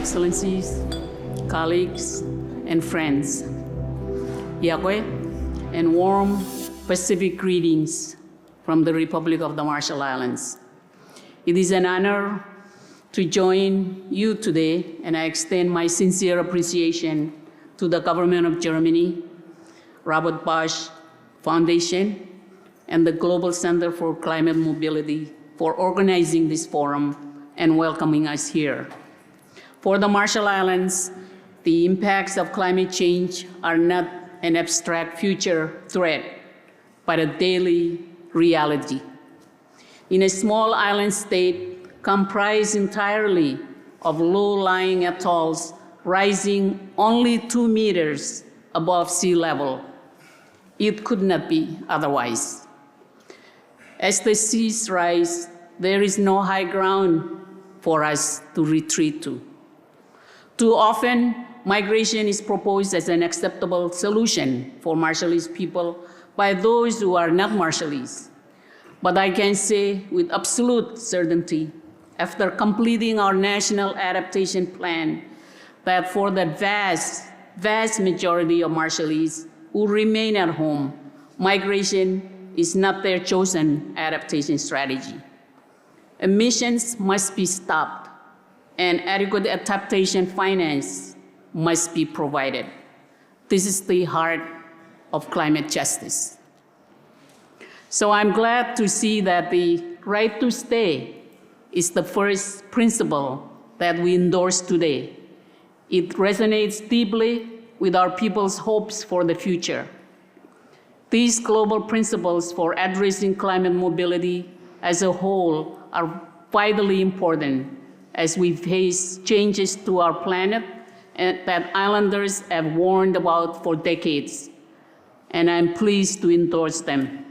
Excellencies, colleagues, and friends, Yahweh, and warm Pacific greetings from the Republic of the Marshall Islands. It is an honor to join you today, and I extend my sincere appreciation to the government of Germany, Robert Bosch Foundation, and the Global Center for Climate Mobility for organizing this forum and welcoming us here. For the Marshall Islands, the impacts of climate change are not an abstract future threat, but a daily reality. In a small island state comprised entirely of low-lying atolls rising only 2 meters above sea level, it could not be otherwise. As the seas rise, there is no high ground for us to retreat to. Too often, migration is proposed as an acceptable solution for Marshallese people by those who are not Marshallese. But I can say with absolute certainty, after completing our national adaptation plan, that for the vast majority of Marshallese who remain at home, migration is not their chosen adaptation strategy. Emissions must be stopped, and adequate adaptation finance must be provided. This is the heart of climate justice. So I'm glad to see that the right to stay is the first principle that we endorse today. It resonates deeply with our people's hopes for the future. These global principles for addressing climate mobility as a whole are vitally important as we face changes to our planet and that islanders have warned about for decades, and I'm pleased to endorse them.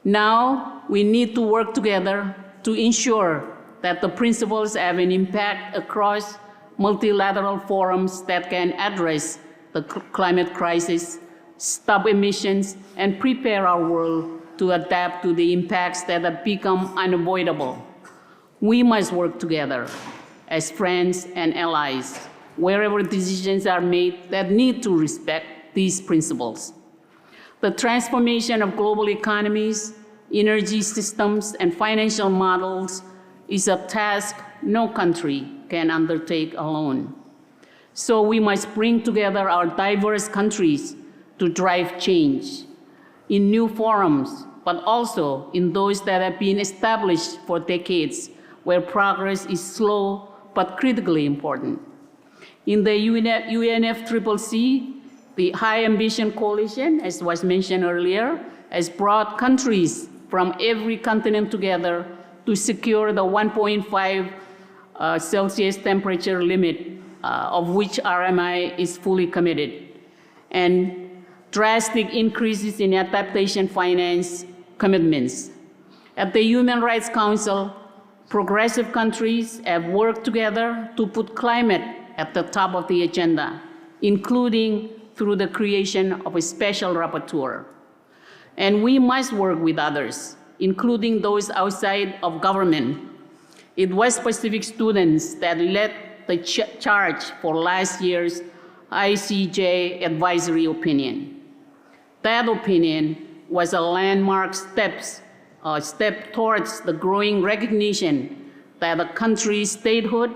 Now, we need to work together to ensure that the principles have an impact across multilateral forums that can address the climate crisis, stop emissions, and prepare our world to adapt to the impacts that have become unavoidable. We must work together as friends and allies wherever decisions are made that need to respect these principles. The transformation of global economies, energy systems, and financial models is a task no country can undertake alone. So we must bring together our diverse countries to drive change in new forums, but also in those that have been established for decades, where progress is slow but critically important. In the UNFCCC, the High Ambition Coalition, as was mentioned earlier, has brought countries from every continent together to secure the 1.5 Celsius temperature limit, of which RMI is fully committed, and drastic increases in adaptation finance commitments. At the Human Rights Council, progressive countries have worked together to put climate at the top of the agenda, including through the creation of a special rapporteur. And we must work with others, including those outside of government. It was Pacific students that led the charge for last year's ICJ advisory opinion. That opinion was a landmark step towards the growing recognition that a country's statehood,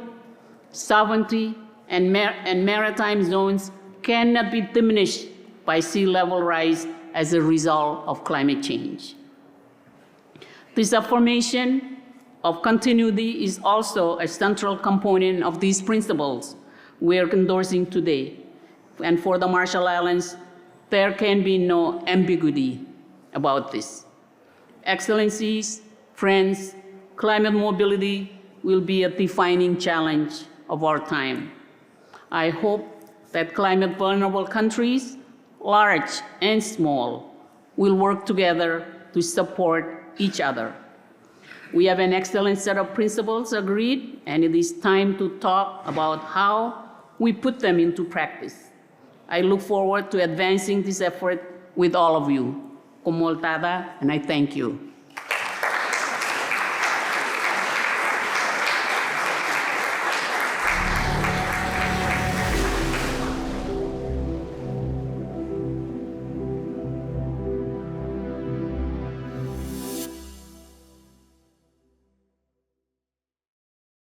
sovereignty, and maritime zones cannot be diminished by sea level rise as a result of climate change. This affirmation of continuity is also a central component of these principles we are endorsing today. And for the Marshall Islands, there can be no ambiguity about this. Excellencies, friends, climate mobility will be a defining challenge of our time. I hope that climate vulnerable countries, large and small, will work together to support each other. We have an excellent set of principles agreed, and it is time to talk about how we put them into practice. I look forward to advancing this effort with all of you. Komoltada, and I thank you.